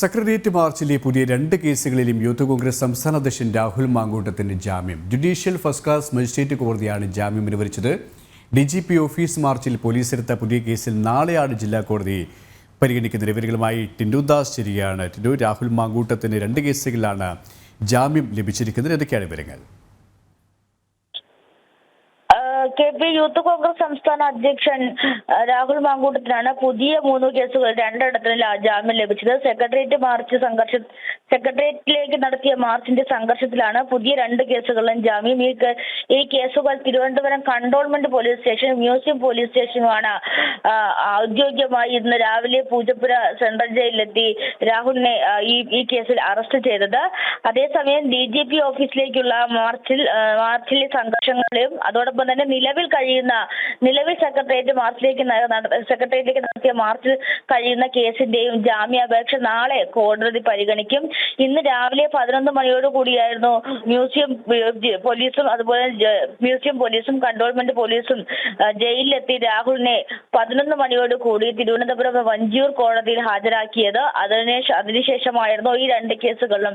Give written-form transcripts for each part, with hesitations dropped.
Secretariat മാർച്ചിലെ പുതിയ രണ്ട് കേസുകളിലും യൂത്ത് കോൺഗ്രസ് സംസ്ഥാന അധ്യക്ഷൻ രാഹുൽ മാങ്കൂട്ടത്തിന് ജാമ്യം. ജുഡീഷ്യൽ ഫസ്റ്റ് ക്ലാസ് മജിസ്ട്രേറ്റ് കോടതിയാണ് ജാമ്യം അനുവദിച്ചത്. DGP ഓഫീസ് മാർച്ചിൽ പോലീസെടുത്ത പുതിയ കേസിൽ നാളെയാണ് ജില്ലാ കോടതി പരിഗണിക്കുന്നത്. വിവരങ്ങളുമായി ടിൻഡുദാസ് ശരിയാണ്. ടിൻഡു, രാഹുൽ മാങ്കൂട്ടത്തിന് രണ്ട് കേസുകളിലാണ് ജാമ്യം ലഭിച്ചിരിക്കുന്നത്. എന്തൊക്കെയാണ് വിവരങ്ങൾ? KP യൂത്ത് കോൺഗ്രസ് സംസ്ഥാന അധ്യക്ഷൻ രാഹുൽ മാങ്കൂട്ടത്തിനാണ് പുതിയ 3 കേസുകൾ രണ്ടിടത്തിൽ ജാമ്യം ലഭിച്ചത്. സെക്രട്ടേറിയറ്റിലേക്ക് നടത്തിയ മാർച്ചിന്റെ സംഘർഷത്തിലാണ് പുതിയ 2 കേസുകളിലും ജാമ്യം. ഈ കേസുകൾ Thiruvananthapuram cantonment police station, museum police സ്റ്റേഷനുമാണ് ഔദ്യോഗികമായി ഇന്ന് രാവിലെ പൂജപ്പുര സെൻട്രൽ ജയിലിലെത്തി രാഹുലിനെ ഈ കേസിൽ അറസ്റ്റ് ചെയ്തത്. അതേസമയം DGP ഓഫീസിലേക്കുള്ള മാർച്ചിലെ സംഘർഷങ്ങളെയും അതോടൊപ്പം തന്നെ നിലവിൽ സെക്രട്ടേറിയറ്റിലേക്ക് നടത്തിയ മാർച്ചിൽ കഴിയുന്ന കേസിന്റെയും ജാമ്യാപേക്ഷ നാളെ കോടതി പരിഗണിക്കും. ഇന്ന് രാവിലെ 11 മണിയോട് കൂടിയായിരുന്നു മ്യൂസിയം പോലീസും കണ്ടോൺമെന്റ് പോലീസും ജയിലിലെത്തി രാഹുലിനെ 11 മണിയോട് കൂടി തിരുവനന്തപുരം വഞ്ചിയൂർ കോടതിയിൽ ഹാജരാക്കിയത്. അതിനുശേഷമായിരുന്നു ഈ 2 കേസുകളിലും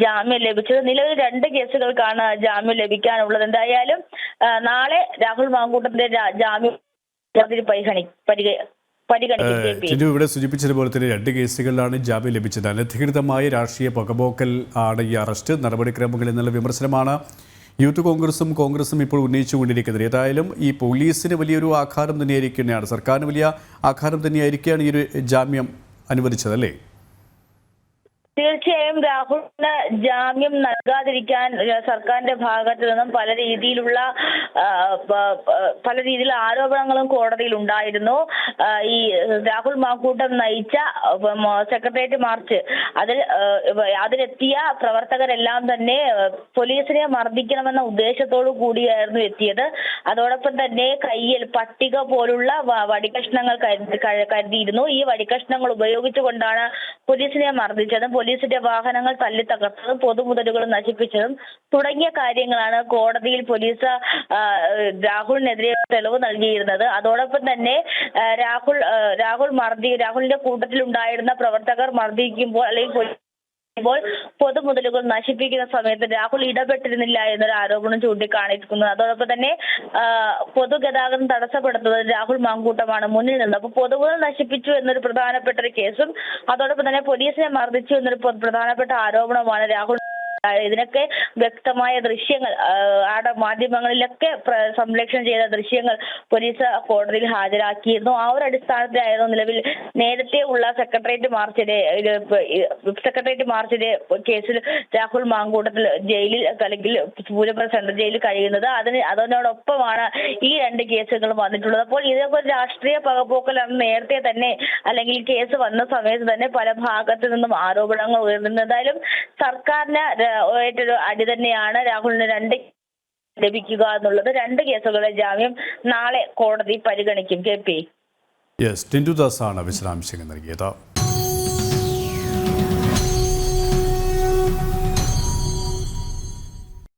ജാമ്യം ലഭിച്ചത്. നിലവിൽ 2 കേസുകൾക്കാണ് ജാമ്യം ലഭിക്കാനുള്ളത്. എന്തായാലും നാളെ രാഹുൽ മാങ്കൂട്ടത്തിന്റെ ജാമ്യം പരിഗണിക്കും. ഇവിടെ സൂചിപ്പിച്ചതുപോലെ തന്നെ 2 കേസുകളിലാണ് ജാമ്യം ലഭിച്ചത്. അനധികൃതമായ രാഷ്ട്രീയ പകപോക്കൽ ആണ് ഈ അറസ്റ്റ് നടപടിക്രമങ്ങൾ എന്നുള്ള വിമർശനമാണ് യൂത്ത് കോൺഗ്രസും ഇപ്പോൾ ഉന്നയിച്ചുകൊണ്ടിരിക്കുന്നത്. ഏതായാലും ഈ പോലീസിന് വലിയൊരു ആഘാതം തന്നെയായിരിക്കുകയാണ്, സർക്കാരിന് വലിയ ആഘാതം തന്നെയായിരിക്കുകയാണ് ഈ ഒരു ജാമ്യം അനുവദിച്ചതല്ലേ? തീർച്ചയായും രാഹുലിന് ജാമ്യം നൽകാതിരിക്കാൻ സർക്കാരിന്റെ ഭാഗത്തു നിന്നും പല രീതിയിലുള്ള ആരോപണങ്ങളും കോടതിയിൽ ഉണ്ടായിരുന്നു. ഈ രാഹുൽ മാങ്കൂട്ടം നയിച്ച സെക്രട്ടേറിയറ്റ് മാർച്ച് അതിലെത്തിയ പ്രവർത്തകരെല്ലാം തന്നെ പോലീസിനെ മർദ്ദിക്കണമെന്ന ഉദ്ദേശത്തോടു കൂടിയായിരുന്നു എത്തിയത്. അതോടൊപ്പം തന്നെ കയ്യിൽ പട്ടിക പോലുള്ള വടികഷ്ണങ്ങൾ കരുതിയിരുന്നു. ഈ വടികഷ്ണങ്ങൾ ഉപയോഗിച്ചുകൊണ്ടാണ് പോലീസിനെ മർദ്ദിച്ചതും പോലീസിന്റെ വാഹനങ്ങൾ തല്ലി തകർത്തതും പൊതുമുതലുകൾ നശിപ്പിച്ചതും തുടങ്ങിയ കാര്യങ്ങളാണ് കോടതിയിൽ പോലീസ് രാഹുലിനെതിരെ തെളിവ് നൽകിയിരുന്നത്. അതോടൊപ്പം തന്നെ രാഹുലിന്റെ കൂട്ടത്തിൽ ഉണ്ടായിരുന്ന പ്രവർത്തകർ മർദ്ദിക്കുമ്പോൾ അല്ലെങ്കിൽ പൊതുമുതലുകൾ നശിപ്പിക്കുന്ന സമയത്ത് രാഹുൽ ഇടപെട്ടിരുന്നില്ല എന്നൊരു ആരോപണം ചൂണ്ടിക്കാണിക്കുന്നു. അതോടൊപ്പം തന്നെ പൊതുഗതാഗതം തടസ്സപ്പെടുത്തുന്നത് രാഹുൽ മാങ്കൂട്ടമാണ് മുന്നിൽ നിന്നത്. അപ്പോൾ പൊതുമുതൽ നശിപ്പിച്ചു എന്നൊരു പ്രധാനപ്പെട്ട ഒരു കേസും അതോടൊപ്പം തന്നെ പോലീസിനെ മർദ്ദിച്ചു എന്നൊരു പ്രധാനപ്പെട്ട ആരോപണമാണ് രാഹുൽ. ഇതിനൊക്കെ വ്യക്തമായ ദൃശ്യങ്ങൾ മാധ്യമങ്ങളിലൊക്കെ സംപ്രേഷണം ചെയ്ത ദൃശ്യങ്ങൾ പോലീസ് കോടതിയിൽ ഹാജരാക്കിയിരുന്നു. ആ ഒരു അടിസ്ഥാനത്തിലായിരുന്നു നിലവിൽ നേരത്തെ ഉള്ള സെക്രട്ടേറിയറ്റ് മാർച്ചിലെ കേസിൽ രാഹുൽ മാങ്കൂട്ടത്തിൽ ജയിലിൽ അല്ലെങ്കിൽ പൂജപ്പുര സെൻട്രൽ ജയിലിൽ കഴിയുന്നത്. അതിനോടൊപ്പമാണ് ഈ 2 കേസുകളും വന്നിട്ടുള്ളത്. അപ്പോൾ ഇതൊക്കെ ഒരു രാഷ്ട്രീയ പകപോക്കലാണ് നേരത്തെ തന്നെ അല്ലെങ്കിൽ കേസ് വന്ന സമയത്ത് തന്നെ പല ഭാഗത്തു നിന്നും ആരോപണങ്ങൾ ഉയർന്നിരുന്നത്. എന്തായാലും സർക്കാരിന് ഏറ്റൊരു അടി തന്നെയാണ് രാഹുലിന് 2 ലഭിക്കുക എന്നുള്ളത്. 2 കേസുകളുടെ ജാമ്യം നാളെ കോടതി പരിഗണിക്കും. KP ടിൻഡുദാസ് ആണ് വിശദാംശങ്ങൾ നൽകിയത്.